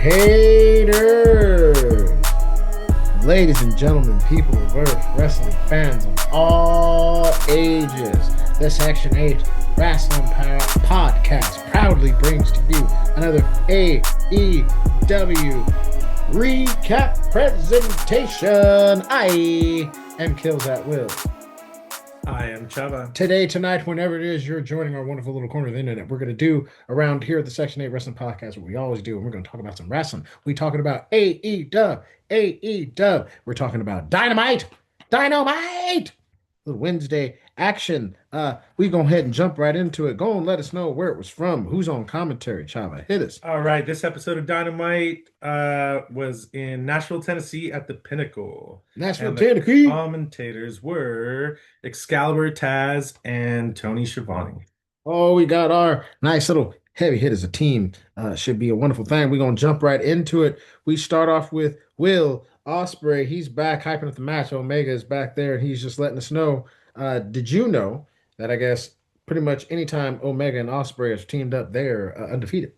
haters, ladies and gentlemen, people of Earth, wrestling fans of all ages. The Section 8 Wrestling Podcast proudly brings to you another AEW recap presentation. I am Killz at Will. I am Chava. Today, tonight, whenever it is you're joining our wonderful little corner of the internet, we're going to do around here at the Section 8 Wrestling Podcast what we always do, and we're going to talk about some wrestling. We're talking about AEW. We're talking about Dynamite. Little Wednesday action. We go ahead and jump right into it. Go and let us know where it was from. Who's on commentary, Chava? Hit us. All right, this episode of Dynamite was in Nashville, Tennessee at the Pinnacle. Nashville, Tennessee. Commentators were Excalibur, Taz, and Tony Schiavone. Oh, we got our nice little heavy hitters. A team should be a wonderful thing. We're going to jump right into it. We start off with Will Ospreay. He's back hyping up the match. Omega is back there, and he's just letting us know. Did you know that I guess pretty much anytime Omega and Ospreay is teamed up, they're undefeated?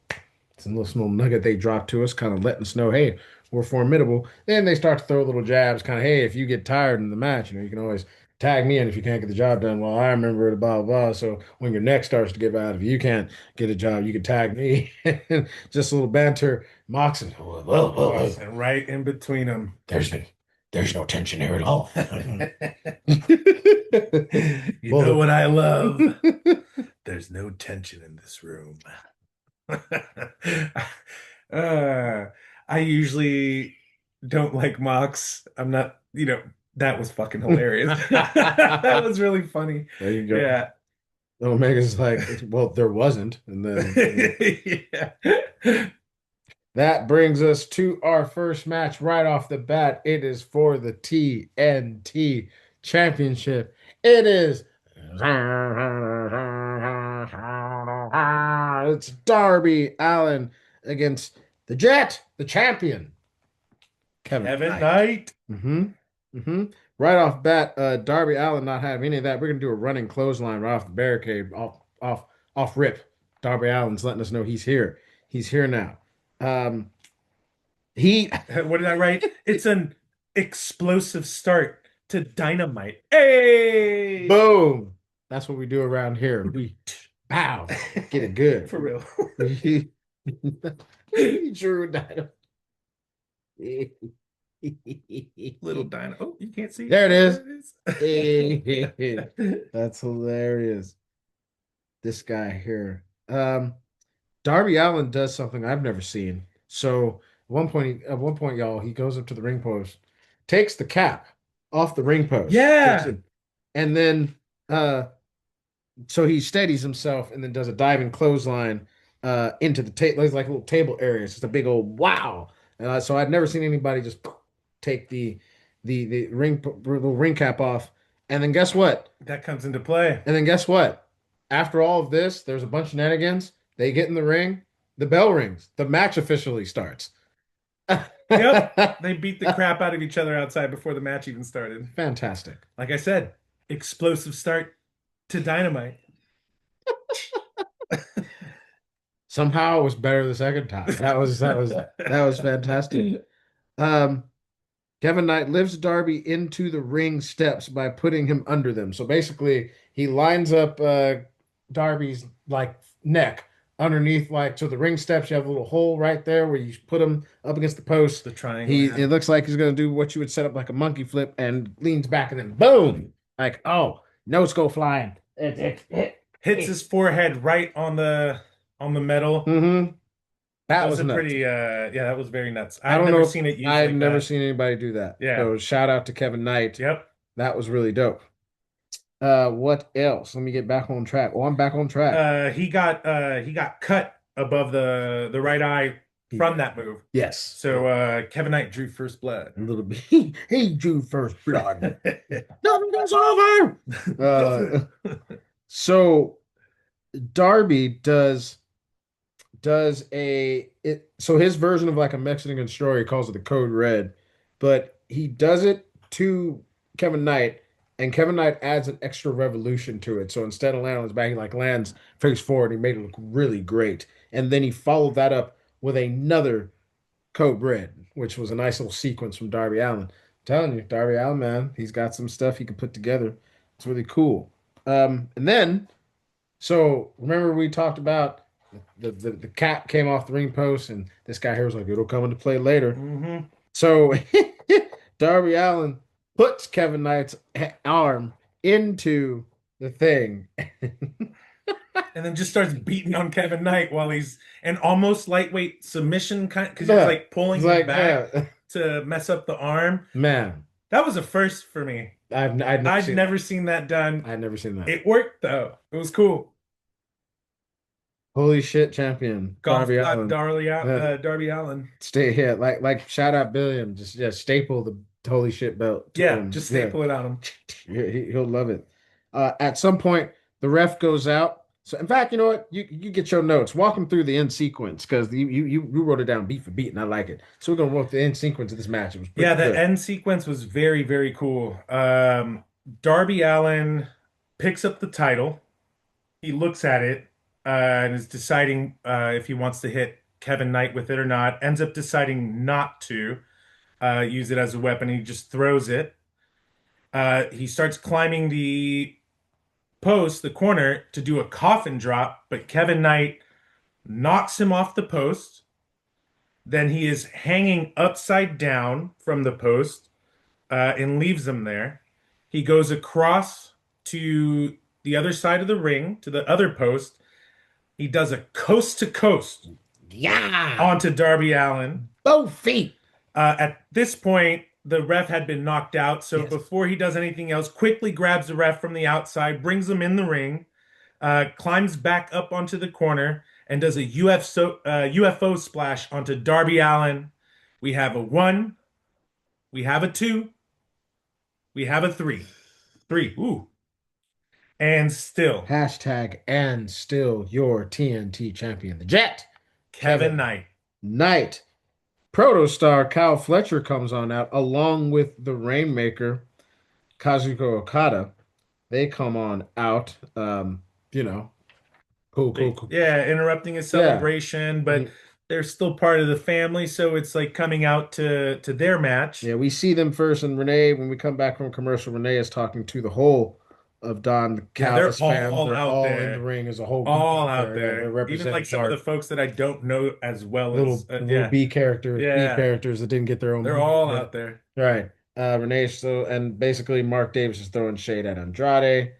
It's a little small nugget they dropped to us, kind of letting us know, hey, we're formidable. Then they start to throw little jabs, kind of, hey, if you get tired in the match, you can always tag me in if you can't get the job done. Well, I remember it, blah, blah, blah. So when your neck starts to give out, if you can't get a job, you can tag me. Just a little banter. Moxley, And right in between them. There's no tension here at all. You know what I love? There's no tension in this room. I usually don't like Mox. I'm not, that was fucking hilarious. That was really funny. There you go. Yeah. Omega's like, well, there wasn't. And then yeah. That brings us to our first match right off the bat. It is for the TNT Championship. It is it's Darby Allin against the Jet, the champion, Kevin Knight. Right off bat, Darby Allin not having any of that. We're gonna do a running clothesline right off the barricade, off rip. Darby Allin's letting us know he's here. He's here now. What did I write? It's an explosive start to Dynamite. Hey! Boom! That's what we do around here. We bow. Get it good. For real. True Dynamite. Little Dino. Oh, you can't see. There it is. That's hilarious. This guy here. Darby Allin does something I've never seen. So at one point, y'all, he goes up to the ring post, takes the cap off the ring post. Yeah. And then so he steadies himself and then does a diving clothesline into the table. It's like a little table area. It's just a big old wow. So I'd never seen anybody just take the ring cap off. And then guess what? That comes into play. And then guess what? After all of this, there's a bunch of shenanigans. They get in the ring. The bell rings. The match officially starts. Yep. They beat the crap out of each other outside before the match even started. Fantastic. Like I said, explosive start to Dynamite. Somehow it was better the second time. That was fantastic. Kevin Knight lifts Darby into the ring steps by putting him under them. So basically, he lines up Darby's neck underneath, so the ring steps. You have a little hole right there where you put him up against the post. The triangle. It looks like he's going to do what you would set up like a monkey flip and leans back and then boom, notes go flying. Hits his forehead right on the metal. Mm-hmm. That was pretty. That was very nuts. I've never seen anybody do that. Yeah. So shout out to Kevin Knight. Yep. That was really dope. What else? Let me get back on track. I'm back on track. He got cut above the right eye from that move. Yes. So Kevin Knight drew first blood. A little bit. He drew first blood. Nothing goes over. So Darby does so his version of like a Mexican story, he calls it the Code Red, but he does it to Kevin Knight. And Kevin Knight adds an extra revolution to it. So instead of landing on his back, he lands face forward. He made it look really great. And then he followed that up with another Code Red, which was a nice little sequence from Darby Allin. I'm telling you, Darby Allin, man, he's got some stuff he can put together. It's really cool. And then, so remember we talked about the cap came off the ring post, and this guy here was like, it'll come into play later. Hmm. So Darby Allin puts Kevin Knight's arm into the thing. And then just starts beating on Kevin Knight while he's an almost lightweight submission kind because he's Yeah, like pulling it's him like, back yeah, to mess up the arm. man, That was a first for me. I'd never I'd seen never seen that done. I'd never seen that. It worked though. It was cool. Holy shit, champion Golf Darby Allin. Darby Allin. Stay here, like shout out Billiam, just staple the holy shit belt to Yeah, him. just Yeah, staple it on him. he'll love it. At some point, the ref goes out. So, in fact, you know what? You get your notes. Walk them through the end sequence because you wrote it down beat for beat, and I like it. So we're gonna walk the end sequence of this match. It was Yeah, pretty the good. end sequence was very, very cool. Darby Allin picks up the title. He looks at it and is deciding if he wants to hit Kevin Knight with it or not. Ends up deciding not to use it as a weapon. He just throws it. He starts climbing the post, the corner, to do a coffin drop, but Kevin Knight knocks him off the post. Then he is hanging upside down from the post and leaves him there. He goes across to the other side of the ring, to the other post. He does a coast to coast Yeah, onto Darby Allin. both feet. At this point, the ref had been knocked out. So Yes. before he does anything else, quickly grabs the ref from the outside, brings him in the ring, climbs back up onto the corner, and does a UFO splash onto Darby Allin. We have a one, we have a two, we have a three. Three. Ooh. And still, Hashtag and still your TNT champion, the Jet, Kevin Kevin Knight. Knight. Protostar Kyle Fletcher comes on out along with the Rainmaker, Kazuko Okada. They come on out. You know, cool, cool, cool. Yeah, interrupting his Yeah. celebration, but Mhm. they're still part of the family, so it's like coming out to their match. Yeah, we see them first, and Renee, when we come back from commercial, Renee is talking to the whole of Don Yeah, they're Callis fans. all They're out all in the there. ring as a whole group All out out there. Yeah, they're there. Even representing like some of the Shark. folks that I don't know as well as Little yeah. B characters, B Yeah, characters that didn't get their own they're movie. all Yeah. out there. Right. Renee, so and basically Mark Davis is throwing shade at Andrade.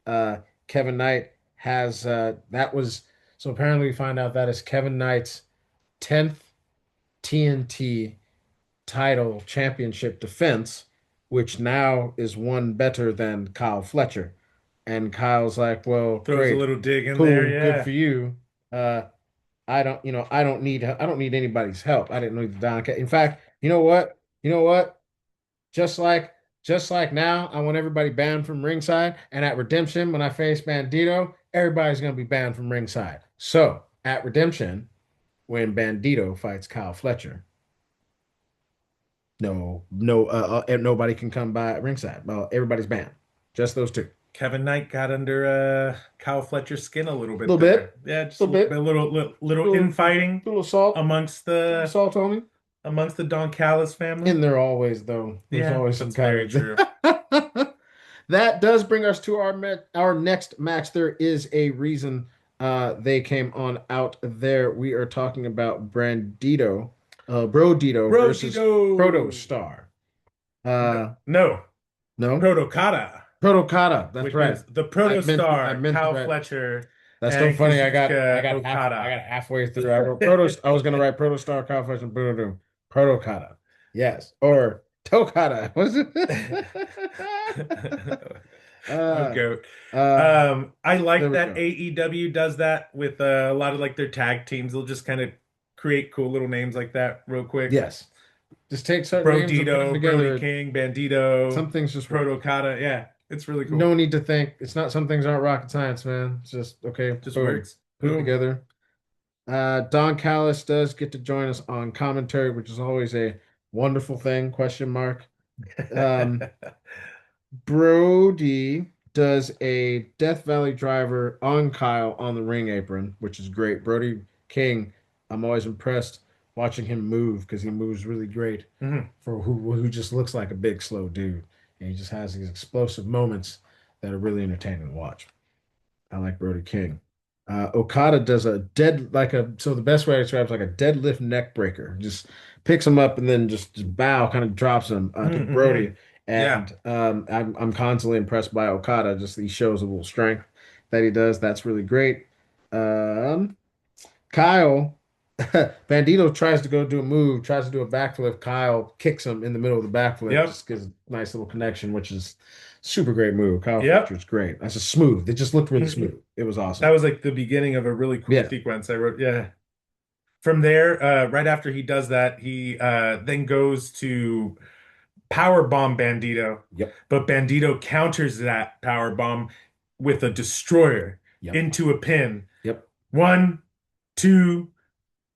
Uh, Kevin Knight has that was so apparently we find out that is Kevin Knight's 10th TNT title championship defense, which now is one better than Kyle Fletcher. And Kyle's like, well, Throws a great, little dig in there, cool, good yeah. for you. I don't need anybody's help. I didn't need the Don. In fact, you know what? You know what? Just like just like now, I want everybody banned from ringside. And at Redemption, when I face Bandito, everybody's gonna be banned from ringside. So at Redemption, when Bandito fights Kyle Fletcher, and nobody can come by ringside. Well, everybody's banned. Just those two. Kevin Knight got under Kyle Fletcher's skin a little A bit little bit, there. Yeah, just a little bit, a little little, infighting little salt, amongst little the salt on me. Don Callis family. And there always though. There's Yeah, always some that's kind very true. of that does bring us to our next match. There is a reason they came on out there. We are talking about Brodito Bro, versus Tito. Protostar. No, Uh no, no, Protocata, Protokata. That's which right. is the I Protostar, meant Kyle right. Fletcher, That's so and funny. Kazuchika I Okada. got halfway through. I wrote Proto. I was gonna write Protostar, Kyle Fletcher, and Bruno Protokata. Yes, or Tokata. Was it? Oh, uh, goat. uh, I there like we that go. AEW does that with a lot of like their tag teams. They'll just kind of create cool little names like that real quick. Yes, just take certain names and put them Brodito, Brody together. King, Bandito, Some things just work. Protocata. Yeah, it's really No cool. need to think. It's not. Some things aren't rocket science, man. It's just okay. Just Boom, works. put it Boom. together. Don Callis does get to join us on commentary, which is always a wonderful thing. Question mark. Um, Brody does a Death Valley driver on Kyle on the ring apron, which is great. Brody King, I'm always impressed watching him move because he moves really great Mhm. for who just looks like a big slow dude, and he just has these explosive moments that are really entertaining to watch. I like Brody King. Okada does a dead like a so the best way to describe it is like a deadlift neck breaker. Just picks him up and then just bow, kind of drops him to Mhm. Brody. Yeah. And I'm constantly impressed by Okada. Just he shows a little strength that he does. That's really great. Um, Kyle Bandito tries to go do a move, tries to do a backflip. Kyle kicks him in the middle of the backflip, Yep. just gives a nice little connection, which is super great move. Kyle Yep. Fletcher's great. That's just smooth. It just looked really Mhm. smooth. It was That awesome. was like the beginning of a really cool Yeah. sequence I wrote. Yeah. From there, right after he does that, he then goes to power bomb Bandito, Yep. but Bandito counters that power bomb with a destroyer Yep. into a pin. Yep. One, two,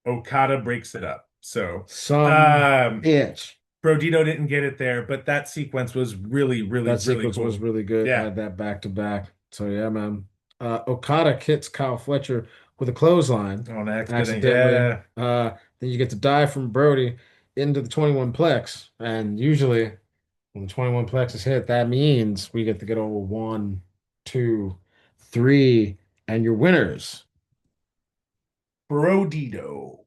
Okada breaks it up. So, Some um, bitch. Brodito didn't get it there, but that sequence was really, really, That really sequence was cool. really good. I Yeah. had that back to back. So yeah, man. Okada hits Kyle Fletcher with a clothesline On accident. accidentally. Yeah. Then you get to dive from Brody into the 21 plex. And usually when the 21 plex is hit, that means we get to get over one, two, three, and your winners. Brodito.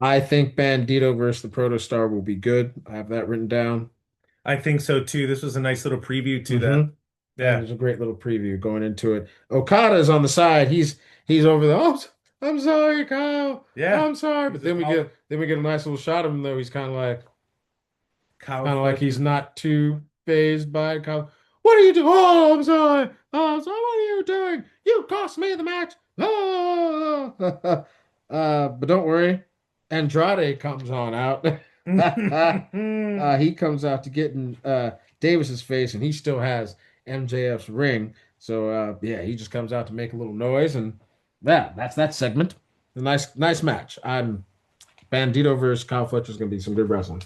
I think Bandito versus the Protostar will be good. I have that written down. I think so too. This was a nice little preview to hmm that. And Yeah. there's a great little preview going into it. Okada's on the side. He's over there. Oh, I'm sorry, Kyle. Yeah. I'm sorry. But He's all then we get a nice little shot of him though. He's Kyle kind of like he's Fletcher. not too phased by it. Kyle, what are you doing? Oh, I'm sorry. Oh, I'm sorry. What are you doing? You cost me the match. Oh. But don't worry. Andrade comes on out. He comes out to get in Davis's face, and he still has MJF's ring. So yeah, he just comes out to make a little noise, and yeah, that's that segment. A nice match. I'm Bandito versus Kyle Fletcher is gonna be some good wrestling.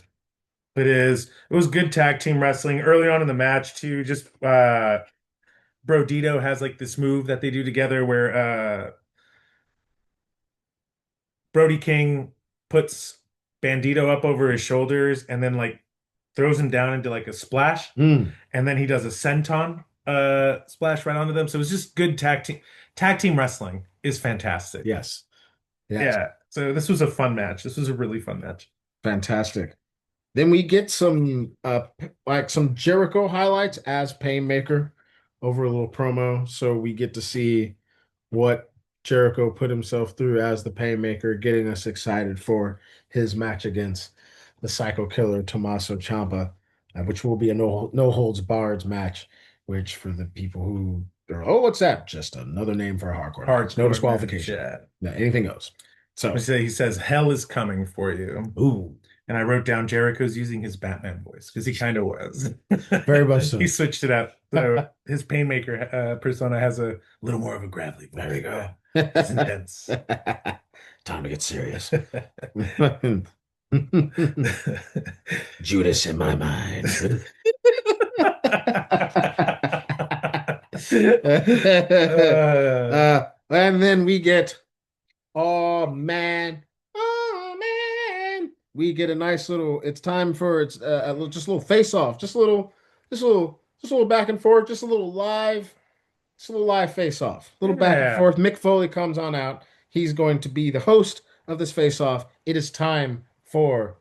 It is. It was good tag team wrestling early on in the match too. Just Brodito has like this move that they do together where Brody King puts Bandito up over his shoulders and then like throws him down into like a splash, Mm, and then he does a senton splash right onto them. So it was just good tag team wrestling is fantastic. yes, yes, Yeah. So this was a fun match. This was a really fun match. fantastic. Then we get some like some Jericho highlights as Painmaker over a little promo. So we get to see what Jericho put himself through as the Painmaker, getting us excited for his match against the Psycho Killer Tommaso Ciampa, which will be a no holds barred match. Which for the people who are, oh, what's that? Just another name for a hardcore match. No Hardcore match. disqualification. Yeah. No, anything goes. So, He says hell is coming for you. ooh, And I wrote down Jericho's using his Batman voice because he kind of was. very much He so. switched it up. So his Painmaker persona has a little more of a gravelly There voice. we go. Yeah. It's intense. Time to get serious. Judas in my mind. Uh, And then we get, oh man, oh man, we get a nice little. It's time for just a little face off, just a little back and forth, just a little live face off, a little back and yeah. forth. Mick Foley comes on out. He's going to be the host of this face off. It is time for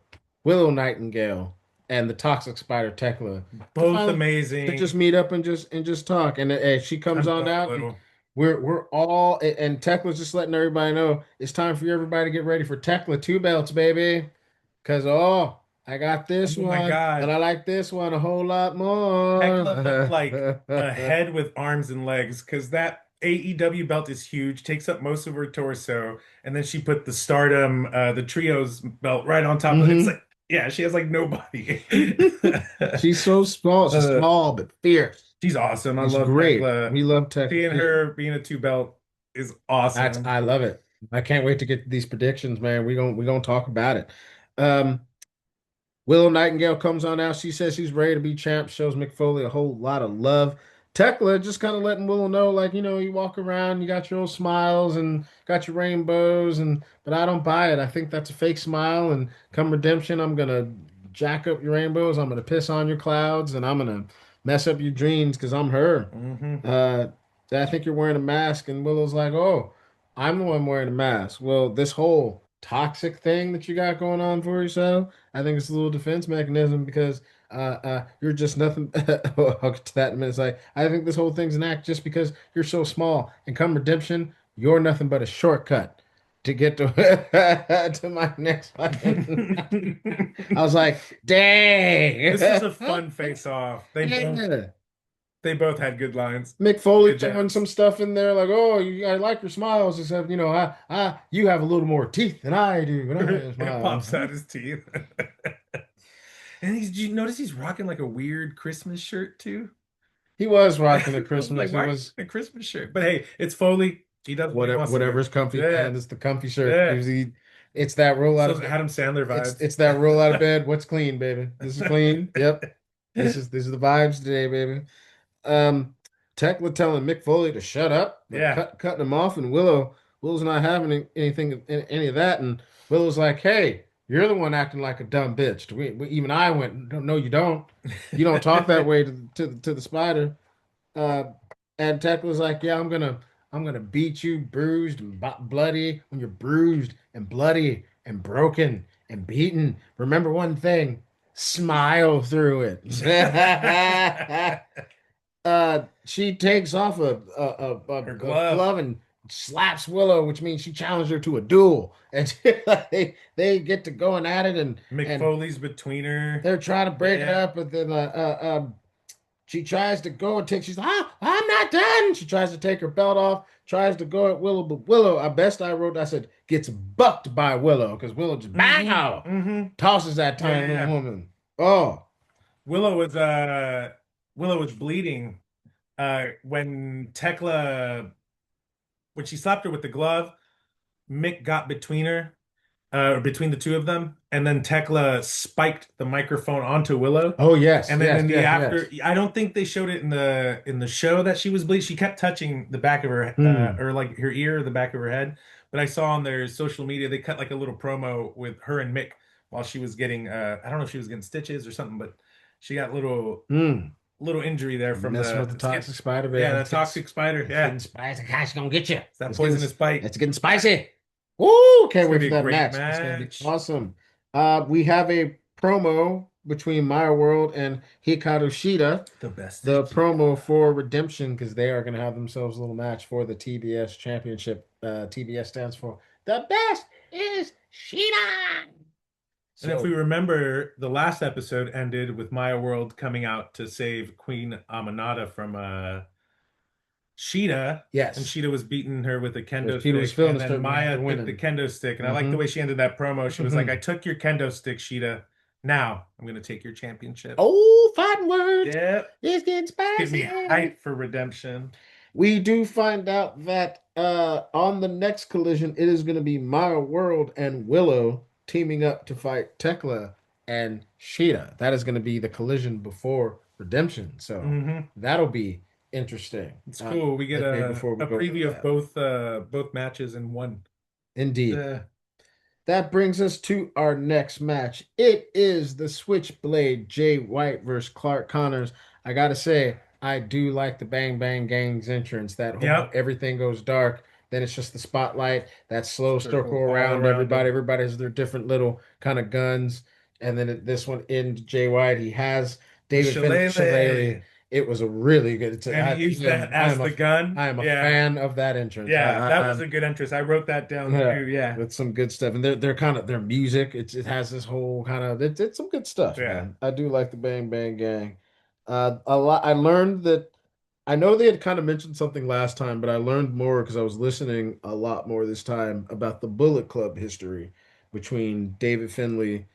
Willow Nightingale and the Toxic Spider Thekla to Both finally to just amazing. meet up and just talk. And she comes I'm on going a out, and little. we're all and Tekla's just letting everybody know it's time for everybody to get ready for Thekla two belts, baby. Cause I got this Oh my one and God. I like this one a whole lot more. Thekla looked like a head with arms and legs because that AEW belt is huge, takes up most of her torso, and then she put the Stardom, the Trios belt right on top of it. It's hmm like, yeah, she has like nobody. She's so small. She's Uh, small but fierce. she's awesome. I She's love great. Thekla. We love Tech. Seeing her being a two belt is awesome. I love it. I can't wait to get these predictions, man. We gonna talk about it. Um, Willow Nightingale comes on out. She says she's ready to be champ. Shows Mick Foley a whole lot of love. Thekla just kind of letting Willow know, like, you walk around, you got your old smiles and got your rainbows, but I don't buy it. I think that's a fake smile. And come redemption, I'm gonna jack up your rainbows. I'm gonna piss on your clouds, and I'm gonna mess up your dreams because I'm her. Hmm. Uh, I think you're wearing a mask, and Willow's like, oh, I'm the one wearing a mask. Well, this whole toxic thing that you got going on for yourself, I think it's a little defense mechanism because you're just nothing. I'll get to that in a minute. It's like, I think this whole thing's an act just because you're so small. And come redemption, you're nothing but a shortcut to get to to my next fucking match. I was like, dang. This was a fun face-off. Yeah. They both had good lines, Mick Foley good throwing some jabs. stuff in there like, oh, I like your smiles, except you have a little more teeth than I do, but I have It smiles. pops out his teeth. And did you notice he's rocking like a weird Christmas shirt too? He was rocking I at was like, Christmas. It why are you was wearing a Christmas shirt? But hey, it's Foley. He does what he wants to do. whatever's comfy, Yeah, man. It's the comfy shirt. yeah. It's that roll It's out of those bed. Adam Sandler It's vibes. it's that roll out of bed. What's clean, baby? This is clean. Yep. This is the vibes today, baby. Um, Tekla telling Mick Foley to shut up, but Yeah. cutting him off, and Willow's not having anything, any of that, and Willow's like, "Hey, you're the one acting like a dumb bitch." Even I went, "No, no, you don't. You don't talk that way to the spider." Uh, and Tekla's like, "Yeah, I'm gonna beat you, bruised and bloody. When you're bruised and bloody and broken and beaten, remember one thing: smile through it." She takes off Her a glove. glove and slaps Willow, which means she challenged her to a duel, and they get to going at it, and McFoley's between her. they're trying to break it Yeah. up, but then she tries to go and take. She's like, I'm not done. She tries to take her belt off, tries to go at Willow, but Willow, I said, gets bucked by Willow because Willow just Hmm. bang Hmm. tosses that Yeah, tiny yeah, little yeah. woman. Oh, Willow was uh Willow was bleeding when Tekla when she slapped her with the glove, Mick got between her, between the two of them, and then Tekla spiked the microphone onto Willow. oh yes, And then yes, in the yes, after, yes. I don't think they showed it in the show that she was bleeding. She kept touching the back of her, Hmm. or like her ear, or the back of her head. But I saw on their social media they cut like a little promo with her and Mick while she was getting, I don't know if she was getting stitches or something, but she got Hmm. little injury there from Messing with the it's getting, toxic spider, yeah, baby. that toxic spider, It's yeah, getting spicy. Gosh, gonna get you. it's that poisonous bite. It's getting spicy. Woo! It's Can't gonna wait be for a that great match. It's gonna be match. awesome. We have a promo between Maya World and Hikaru Shida. The best is The Cheetah. promo for Redemption because they are gonna have themselves a little match for the TBS Championship. TBS stands for the best is Shida. And if we So remember, the last episode ended with Maya World coming out to save Queen Amanada from Sheeta, and yes, Sheeta was beating her with a because kendo Peter was stick, feeling and the then certain way after Maya took the winning. kendo stick, and I like the Mm-hmm. way she ended that promo. She was like, Mm-hmm. "I took your kendo stick, Sheeta. Now I'm gonna take your championship." Oh, fighting words. Yep, It's getting it's getting me spicy. hyped for redemption. We do find out that on the next collision, it is going to be Maya World and Willow teaming up to fight Tekla and Sheeta. That is going to be the collision before Redemption. So Hmm. that'll be interesting. It's cool. We get Maybe before we a go into preview of that. both matches in one. Indeed. Uh, That brings us to our next match. It is the Switchblade Jay White versus Clark Connors. I gotta say, I do like the Bang Bang Gang's entrance. That whole yep, everything goes dark, then it's just the spotlight, that slow circle circle all around around everybody. them. Everybody has their different little kind of guns. And then this one in Jay White, he has The David Finlay Shillelagh. shillelagh. It was a really good. And he used that as the gun. I am a Yeah. fan of that entrance. Yeah, that was I'm a good entrance. I wrote that down yeah, too. Yeah. that's some good stuff, and they're kind of their music. It has this whole kind of it's some good stuff, Yeah. man. I do like the Bang Bang Gang. A lot. I learned that I know they had kind of mentioned something last time, but I learned more because I was listening a lot more this time about the Bullet Club history between David Finlay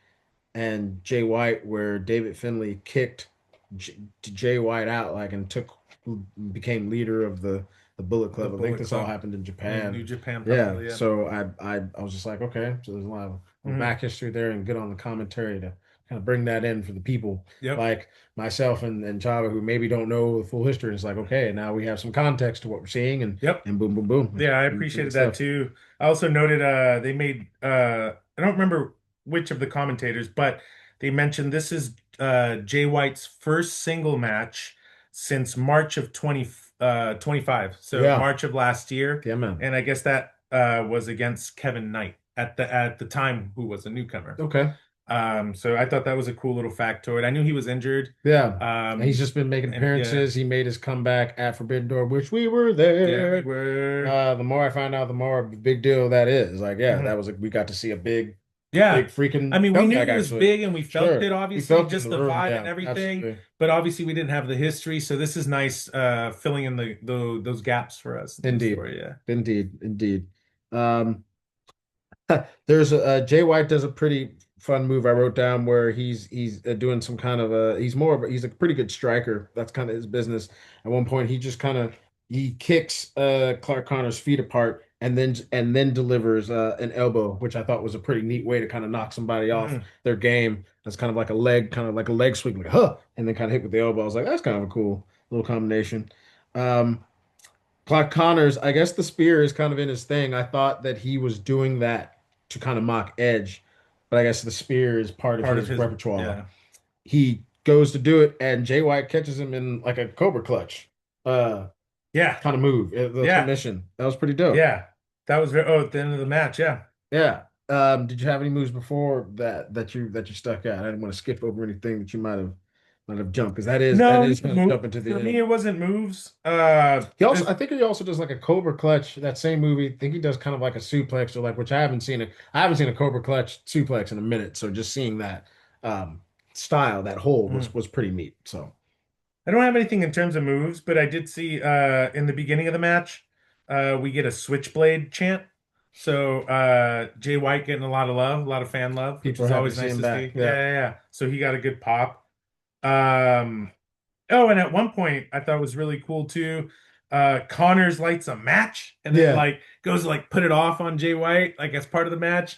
and Jay White, where David Finlay kicked Jay White out, like, and became leader of the Bullet The Club. I think Bullet this all Club happened in in New Japan. Japan, Yeah, probably. Yeah. so I was just like, okay, so there's a lot of Hmm. back history there, and good on the commentary to kind of bring that in for the people Yep. like myself and Chava who maybe don't know the full history. It's like, okay, now we have some context to what we're seeing Yep. and boom, boom, boom. It's Yeah, I pretty good appreciated that stuff. too. I also noted they made I don't remember which of the commentators, but they mentioned this is Jay White's first single match since March of 25. So Yeah. March of last year. Yeah, man. And I guess that was against Kevin Knight at the time, who was a newcomer. Okay. So I thought that was a cool little factoid. I knew he was injured. Yeah. And he's Um, just been making and yeah, appearances. He made his comeback at Forbidden Door, which we were yeah, we there. were. The more I find out, the more big deal that is. Like, yeah, Mhm. that was we got to see a big Yeah. I freaking mean, we knew comeback he was actually. big and we felt Sure. it, We obviously, felt it in just the the room. vibe and Yeah, everything. absolutely. But obviously, we didn't have the history. So this is nice filling in those gaps for us in the Indeed. story. Yeah. Indeed. Indeed. Um, there's Jay White does a pretty fun move I wrote down where he's doing some kind of a he's a pretty good striker. That's kind of his business. At one point, he just kind of he kicks Clark Connor's feet apart and then delivers an elbow, which I thought was a pretty neat way to kind of knock somebody off Mhm. their game. That's kind of like a leg sweep, like huh, and then kind of hit with the elbow. I was like, that's kind of a cool little combination. Um, Clark Connors, I guess the spear is kind of in his thing. I thought that he was doing that to kind of mock Edge, but I guess the spear is part of Part of his his, repertoire. yeah. He goes to do it, and Jay White catches him in like a Cobra clutch, uh, Yeah. kind of move, the Yeah. submission. That was pretty dope. Yeah. That was very, at the end of the match. Yeah. Yeah. Did you have any moves before that you stuck out? I didn't want to skip over anything that you might have jumped because that No, is kind of move. jumping to the For me, end. it wasn't moves. I think he also does like a Cobra Clutch. That same movie, I think he does kind of like a suplex or like, which I haven't seen it. I haven't seen a Cobra Clutch suplex in a minute. So just seeing that um, style, that hold Mm. was pretty neat. So I don't have anything in terms of moves, but I did see in the beginning of the match, we get a switchblade chant. So Jay White getting a lot of love, a lot of fan love, which people are is happy to always see nice him to back. see. Yeah, Yeah, yeah, yeah. So he got a good pop. Um, oh, and at one point I thought was really cool too. Connors lights a match and then yeah, like goes to like put it off on Jay White, like as part of the match.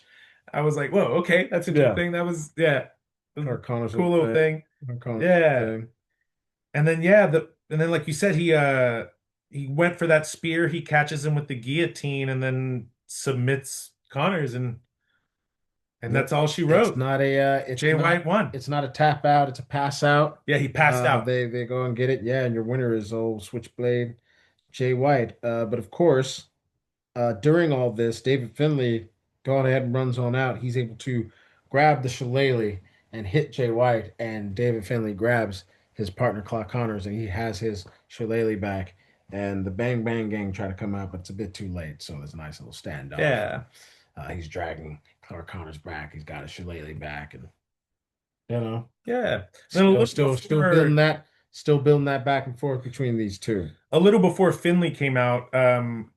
I was like, whoa, okay, that's yeah. interesting. That was yeah, it was a Clark Connor's cool little little thing. thing. Clark Connor's Yeah. little thing. And then like you said, he went for that spear, he catches him with the guillotine and then submits Connors and Yep. that's all she wrote. Jay White won. it's not a tap out. It's a pass out. Yeah, he passed out. They go and get it. Yeah, and your winner is old Switchblade Jay White. But of course. During all this, David Finlay going ahead and runs on out. He's able to grab the shillelagh and hit Jay White, and David Finlay grabs his partner Clark Connors, and he has his shillelagh back. And the Bang Bang Gang try to come out, but it's a bit too late. So there's a nice little standoff, and Yeah. he's dragging Clark Connors back. He's got his shillelagh back, and you know, Yeah. Then a little before still building that back and forth between these two. Finley came out,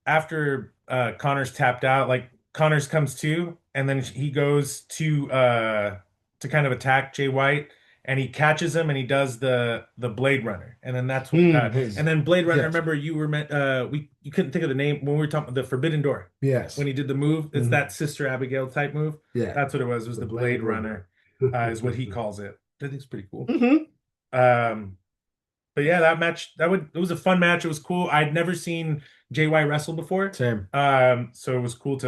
after Connors tapped out, like Connors comes to, and then he goes to kind of attack Jay White, and he catches him, and he does the Blade Runner, and then that's what His and then Blade Runner. yes, Remember, you were meant we you couldn't think of the name when we were talking the Forbidden Door yes, when he did the move. It's Mhm. that Sister Abigail type move. Yeah, That's what it was. It was the the Blade Blade Runner. Runner, is what he calls it. I think it's pretty cool. hmm Um, but yeah, that match it was a fun match. It was cool. I'd never seen JY wrestle before. Same. So it was cool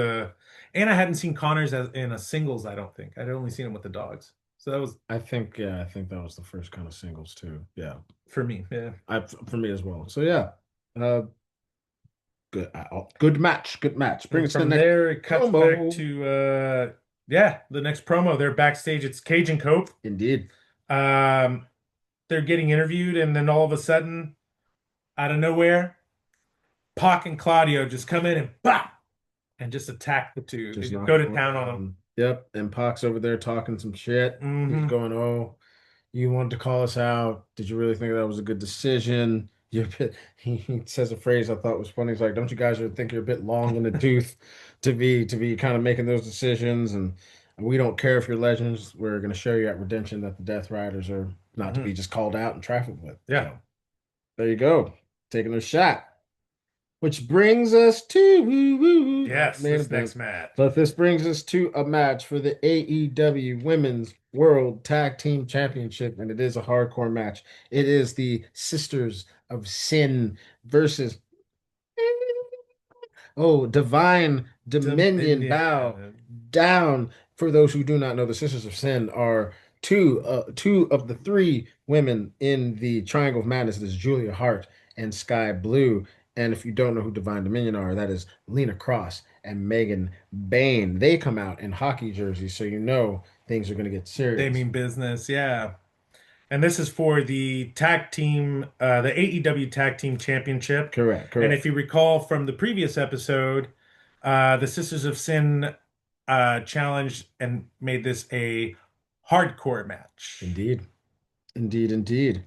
and I hadn't seen Connors in a singles, I don't think. I'd only seen him with the dogs. So that was I think that was the first kind of singles too. Yeah, for me. Yeah. for me as well. So yeah, uh, good match, good match. Bring And us to the from next there it cuts back promo. to the next promo. They're backstage. It's Cage and Cope. Indeed, Um, they're getting interviewed, and then all of a sudden, out of nowhere, Pac and Claudio just come in and bah! And just attack the two. They just just knocked go to one town on them. down. Yep, and Pac's over there talking some shit. He's Hmm. going, "Oh, you wanted to call us out. Did you really think that was a good decision?" He says a phrase I thought was funny. He's like, "Don't you guys think you're a bit long in the tooth to be kind of making those decisions? And we don't care if you're legends. We're going to show you at Redemption that the Death Riders are not to be Hmm. just called out and trafficked with." Yeah. So there you go, taking a shot. Which brings us to not Yes, main this event, next match. but this brings us to a match for the AEW Women's World Tag Team Championship, and it is a hardcore match. It is the Sisters of Sin versus Divine Dominion. Bow Dominion. down. For those who do not know, the Sisters of Sin are two of the three women in the Triangle of Madness. It is Julia Hart and Sky Blue. And if you don't know who Divine Dominion are, that is Lena Cross and Megan Bayne. They come out in hockey jerseys, so you know things are going to get They serious. mean business, yeah. And this is for the tag team, the AEW Tag Team Championship. Correct, And if correct. you recall from the previous episode, the Sisters of Sin challenged and made this a hardcore match. Indeed, indeed, indeed.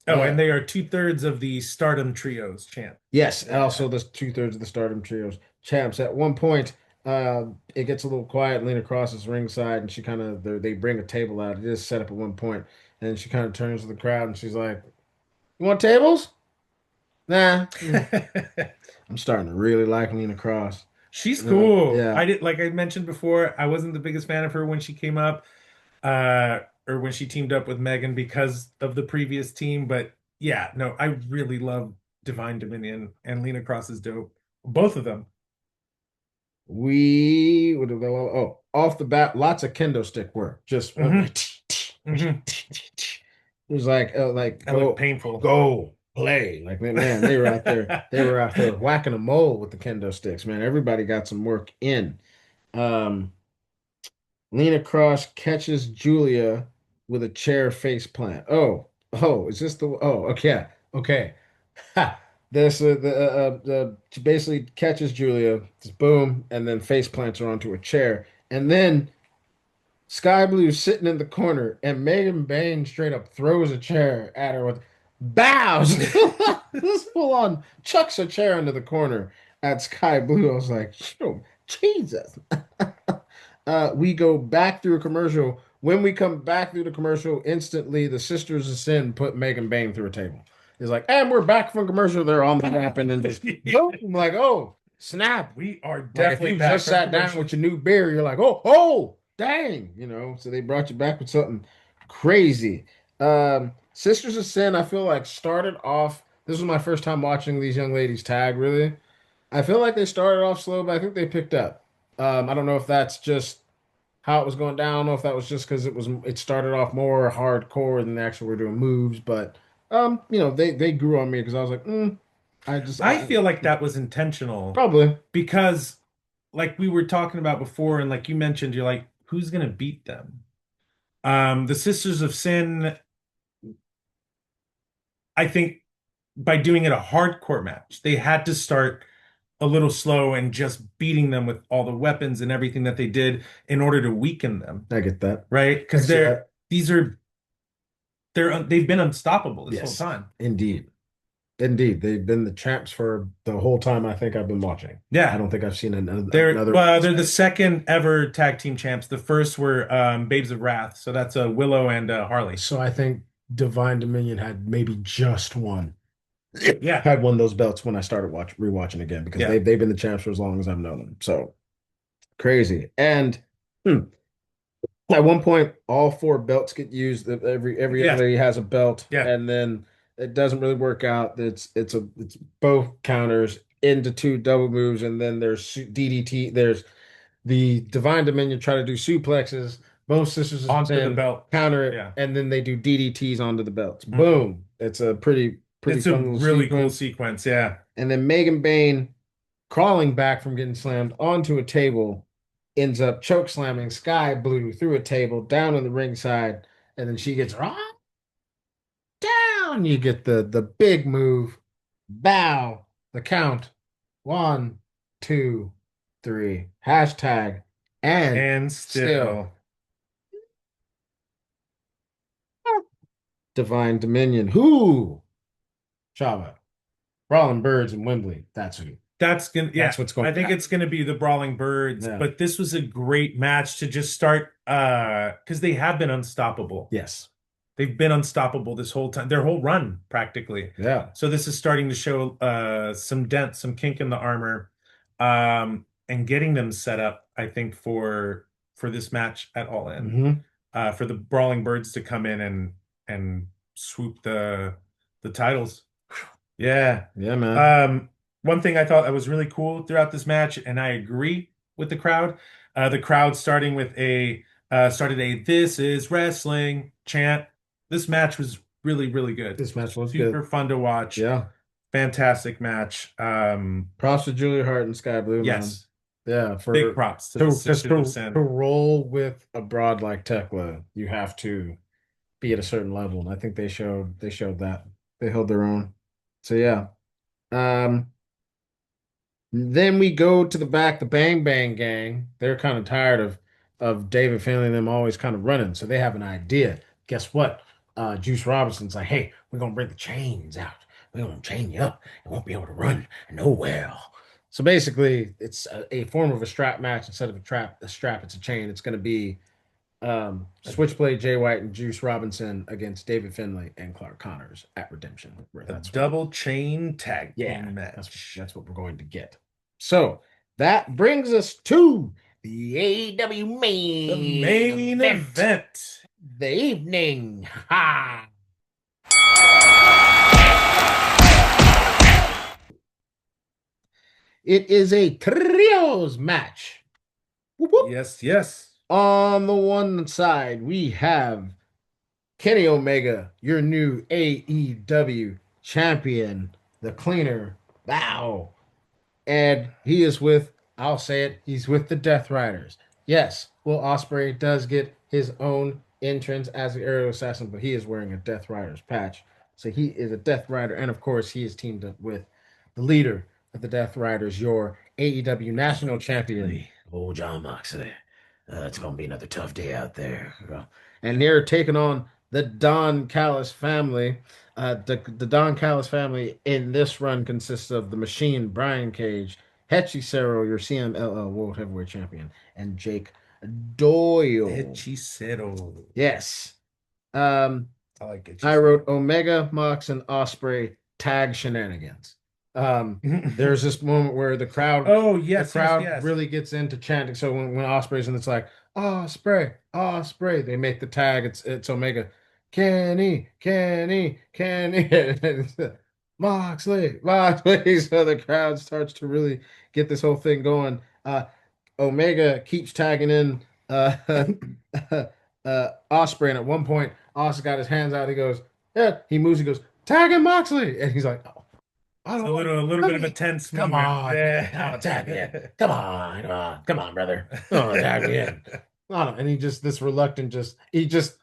Oh, Uh, and they are two-thirds of the Stardom Trios champ. Yes, Yeah. also the two-thirds of the Stardom Trios champs. At one point, it gets a little quiet. Lena crosses ringside, and she kind of they bring a table out. It is set up at one point, and she kind of turns to the crowd and she's like, "You want tables? Nah." I'm starting to really like Lena Cross. She's cool. Yeah, I did, like I mentioned before, I wasn't the biggest fan of her when she came up, or when she teamed up with Megan because of the previous team. But yeah, no, I really love Divine Dominion and Lena Cross is dope. Both of them. we would have off the bat, lots of kendo stick work. Just Hmm. Hmm. it was like That looked go, painful. go, play. Like man, they were out there. They were out there whacking a mole with the kendo sticks. Man, everybody got some work in. Um, Lena Cross catches Julia with a chair face plant. Is this the? Oh, okay, okay. Ha. This she basically catches Julia, just boom, and then face plants her onto a chair, and then Sky Blue's sitting in the corner, and Megan Bayne straight up throws a chair at her with bows. This full on chucks a chair into the corner at Sky Blue. I was like, oh, Jesus. We go back through a commercial. When we come back through the commercial, instantly the Sisters of Sin put Megan Bayne through a table. It's like, and we're back from commercial. They're on the happen and just boom. I'm like, oh, snap. We are Like if definitely you back just from sat down commercial. with your new beer, you're like, oh, dang, So they brought you back with something crazy. Sisters of Sin, I feel like started off. This was my first time watching these young ladies tag, really. I feel like they started off slow, but I think they picked up. I don't know if that's just how it was going down. I don't know if that was just because it started off more hardcore than they actually were doing moves, but they grew on me because I was like, I feel like that was intentional probably. because, like we were talking about before, and like you mentioned, you're like, who's gonna beat them? The Sisters of Sin, I think by doing it a hardcore match, they had to start a little slow and just beating them with all the weapons and everything that they did in order to weaken them, I get that. right? I Because can see that. they've been unstoppable this whole Yes, time. indeed. Indeed. They've been the champs for the whole time I think I've been watching. I Yeah, don't think I've seen they're another well, women's they're the champ. second ever tag team champs. The first were Babes of Wrath, so that's Willow and Harley. So I think Divine Dominion had maybe just one. Yeah, Had won those belts when I started rewatching again because yeah. they've been the champs for as long as I've known them. So crazy. And at one point, all four belts get used. Every young Yeah, lady has a belt, yeah. and then it doesn't really work out. It's both counters into two double moves, and then there's DDT. There's the Divine Dominion try to do suplexes. Both sisters of Onto the sin belt. counter it, Yeah. and then they do DDTs onto the belts. Hmm. Boom! It's a pretty It's a fun little really cool sequence. sequence. Yeah. And then Megan Bayne crawling back from getting slammed onto a table ends up choke slamming Sky Blue through a table down on the ringside, and then she gets right down. You get the big move, bow, the count, 1, 2, 3, hashtag, and And still still, Divine Dominion. Who? Chava, Brawling Birds in Wembley. That's who. yeah, That's what's going I think down. it's gonna be the Brawling Birds, Yeah. but this was a great match to just start because they have been unstoppable. Yes. they've been unstoppable this whole time, their whole run practically. Yeah. So this is starting to show some dent, some kink in the armor, and getting them set up, I think, for this match at All In, Hmm. for the Brawling Birds to come in and swoop the titles. Yeah. Yeah, man. Um, One thing I thought that was really cool throughout this match, and I agree with the crowd starting with a started a "This is wrestling" chant. This match was really, really good. This match was good. Super fun to watch. Yeah. Fantastic match. Props to Julia Hart and Sky Blue, man. Yes, Yeah, big for props to the to the to Sin. roll with a broad like Thekla, you have to be at a certain level. And I think they showed that. They held their own. So yeah. Um, then we go to the back, the Bang Bang Gang. They're kind of tired of David Finlay and them always kind of running. So they have an idea. Guess what? Juice Robinson's like, hey, we're gonna bring the chains out. We're gonna chain you up and won't be able to run nowhere. So basically, it's a form of a strap match instead of a strap, it's a chain. It's gonna be Switchblade Jay White and Juice Robinson against David Finlay and Clark Connors at Redemption. Where A that's double chain tag yeah, team match. that's what we're going to get. So that brings us to the AEW The main main event, event. the evening. Ha! It is a trios match. Whoop, whoop. Yes, yes. On the one side, we have Kenny Omega, your new AEW champion, the cleaner. Wow. And he is with, I'll say it, he's with the Death Riders. Yes, Will Ospreay does get his own entrance as the aerial assassin, but he is wearing a Death Riders patch. So he is a Death Rider. And of course, he is teamed up with the leader of the Death Riders, your AEW national champion, oh, John Moxley. It's going to be another tough day out there. And they're taking on the Don Callis family. The Don Callis family in this run consists of the Machine, Brian Cage, Hechicero, your CMLL World Heavyweight Champion, and Jake Doyle. Hechicero. Yes. Um, I like I Hechicero. wrote Omega, Mox, and Osprey tag shenanigans. There's this moment where Oh, the yes, yes, crowd yes. really gets into chanting. So when Osprey's and it's like, Osprey, Osprey, they make the tag. It's Omega, Kenny, Kenny, Kenny, Moxley, Moxley. So the crowd starts to really get this whole thing going. Omega keeps tagging in Osprey, and at one point, Osprey got his hands out. He goes, yeah, he moves. He goes, tag him, Moxley, and he's like, oh, I It's don't want. a little Let bit of a me. tense Come moment. on, Yeah. oh, tag me in. Come on, brother. Oh, tag me in. Oh, and he just this reluctant, it's just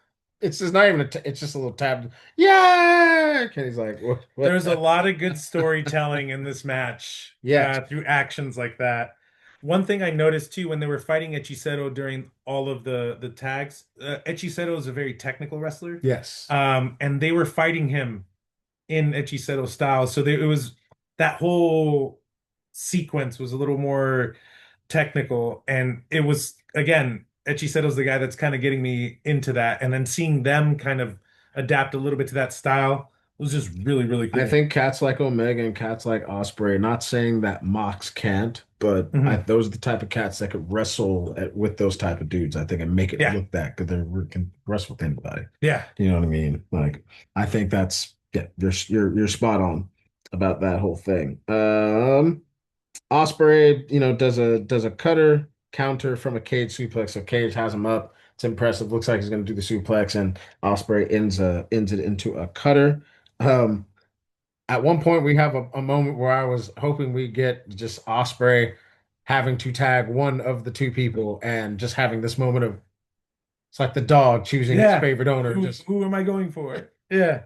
not even it's just a little tab. Yeah, and he's like, what? There's a lot of good storytelling in this match, Yes, through actions like that. One thing I noticed too when they were fighting Hechicero during all of the tags, Hechicero is a very technical wrestler, yes. and they were fighting him in Hechicero style. So it was that whole sequence was a little more technical, and it was again Hechicero's the guy that's kind of getting me into that, and then seeing them kind of adapt a little bit to that style was just really, really I cool. think cats like Omega and cats like Osprey, not saying that Mox can't, but Hmm. those are the type of cats that could wrestle with those type of dudes, I think, and make it Yeah, look that good. They can wrestle with anybody. yeah. You know what I mean? Like, I think that's, yeah, you're spot on about that whole thing. Osprey, does a cutter counter from a cage suplex. So Cage has him up. It's impressive. Looks like he's going to do the suplex, and Osprey ends it into a cutter. Um, at one point, we have a moment where I was hoping we get just Osprey having to tag one of the two people and just having this moment of it's like the dog choosing his Yeah. favorite owner. Just Who am I going for? Yeah.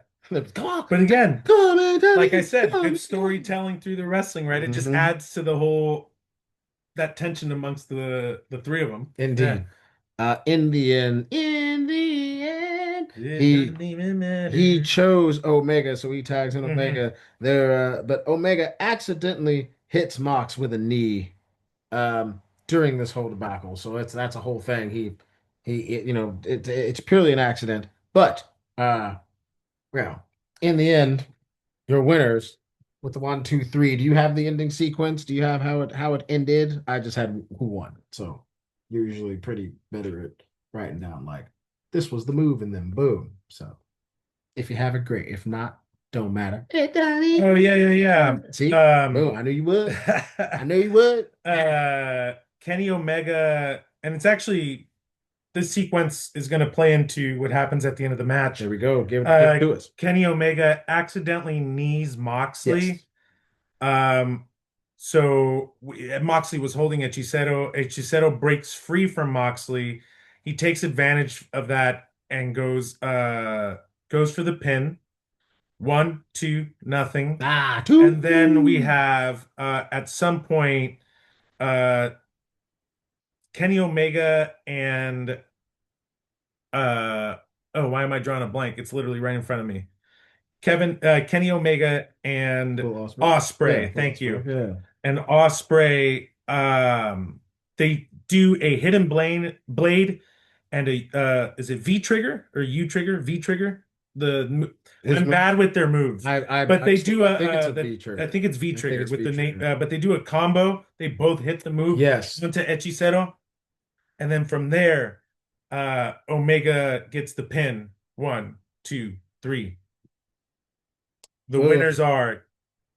come on, But again, come on, man, tag like I me, said, come good on, come on. storytelling through the wrestling, right? It just Mhm. adds to the whole that tension amongst the three of them. Yeah. Indeed. In the end, It doesn't even he matter. chose Omega, so he tags in Hmm. Omega there. But Omega accidentally hits Mox with a knee during this whole debacle. So that's a whole thing. It's purely an accident. But Uh, well, in the end, your winners with the 1, 2, 3. Do you have the ending sequence? Do you have how it ended? I just had who won. So you're usually pretty better at writing down like this was the move and then boom. So if you have it, great. If not, don't matter. Hey, Donnie. Oh yeah. See, boom. I knew you would. I knew you would. Kenny Omega, and it's actually this sequence is going to play into what happens at the end of the match. There we go. Give it to us. Kenny Omega accidentally knees Moxley. Yes. So Moxley was holding Hechicero. Hechicero breaks free from Moxley. He takes advantage of that and goes for the pin. 1, 2, nothing. Two. And then we have at some point Kenny Omega and why am I drawing a blank? It's literally right in front of me. Kenny Omega and Ospreay. Yeah, Thank you. Yeah. And Ospreay, they do a hidden blade and a is it V trigger or U trigger? V trigger. I'm bad with their moves, but they do I think it's a V trigger. I think it's V trigger with the name, but they do a combo. They both hit the move. Yes. Into Hechicero, and then from there, Omega gets the pin. 1, 2, 3. The winners are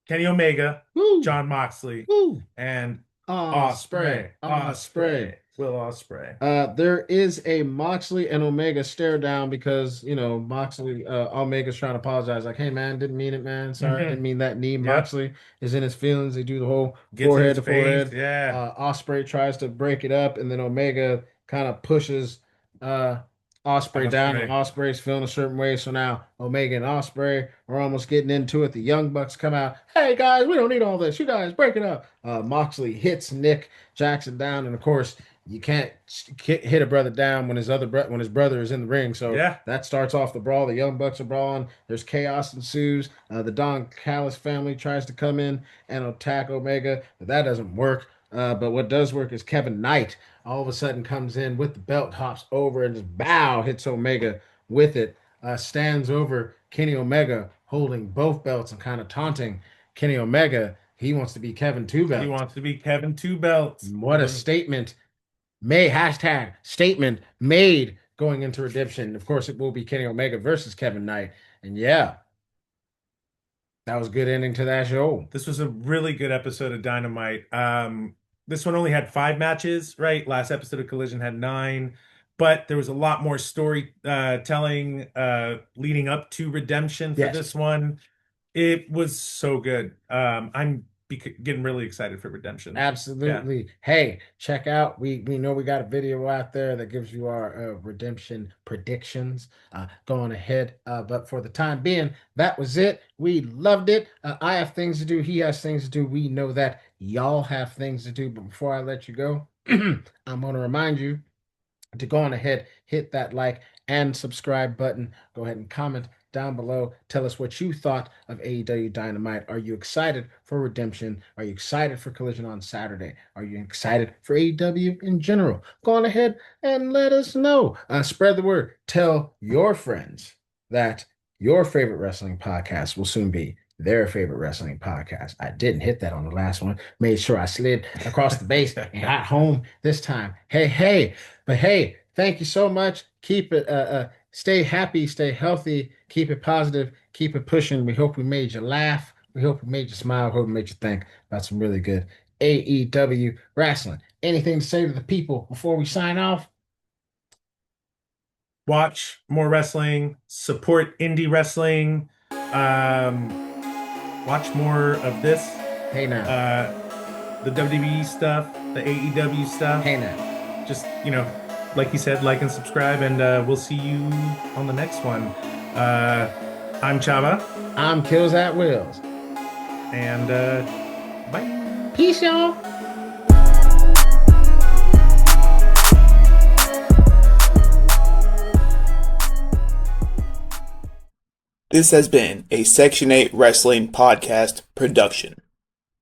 Kenny Omega, Jon Moxley, and Ospreay. Will Ospreay. There is a Moxley and Omega stare down because Moxley, Omega's trying to apologize, like, "Hey man, didn't mean it, man. Sorry, didn't mean that knee." Yep. Moxley is in his feelings. They do the whole forehead to forehead. Yeah. Ospreay tries to break it up, and then Omega kind of pushes Ospreay down, and Ospreay's feeling a certain way. So now Omega and Ospreay are almost getting into it. The Young Bucks come out. "Hey guys, we don't need all this. You guys break it up." Moxley hits Nick Jackson down, and of course you can't hit a brother down when his brother is in the ring. So that starts off the brawl. The Young Bucks are brawling. There's chaos ensues. The Don Callis family tries to come in and attack Omega, but that doesn't work. But what does work is Kevin Knight all of a sudden comes in with the belt, hops over, and just hits Omega with it. Stands over Kenny Omega holding both belts and kind of taunting Kenny Omega. He wants to be Kevin Two Belts. He wants to be Kevin Two Belts. What a statement. Statement made going into Redemption. Of course, it will be Kenny Omega versus Kevin Knight. And yeah, that was a good ending to that show. This was a really good episode of Dynamite. This one only had 5 matches, right? Last episode of Collision had 9, but there was a lot more story telling leading up to Redemption for this one. It was so good. I'm getting really excited for Redemption. Absolutely. Yeah. Hey, check out. We know we got a video out there that gives you our Redemption predictions. Going ahead. But for the time being, that was it. We loved it. I have things to do. He has things to do. We know that y'all have things to do. But before I let you go, I'm going to remind you to go on ahead, hit that like and subscribe button. Go ahead and comment down below. Tell us what you thought of AEW Dynamite. Are you excited for Redemption? Are you excited for Collision on Saturday? Are you excited for AEW in general? Go on ahead and let us know. Spread the word. Tell your friends that your favorite wrestling podcast will soon be their favorite wrestling podcast. I didn't hit that on the last one. Made sure I slid across the base and got home this time. Hey. But hey, thank you so much. Keep it stay happy, stay healthy, keep it positive, keep it pushing. We hope we made you laugh. We hope we made you smile. Hope we made you think about some really good AEW wrestling. Anything to say to the people before we sign off? Watch more wrestling, support indie wrestling, watch more of this. Hey now. The WWE stuff, the AEW stuff. Hey now. Just, like you said, like and subscribe, and we'll see you on the next one. I'm Chava. I'm Killz at Wills. And bye. Peace, y'all. This has been a Section 8 Wrestling Podcast production.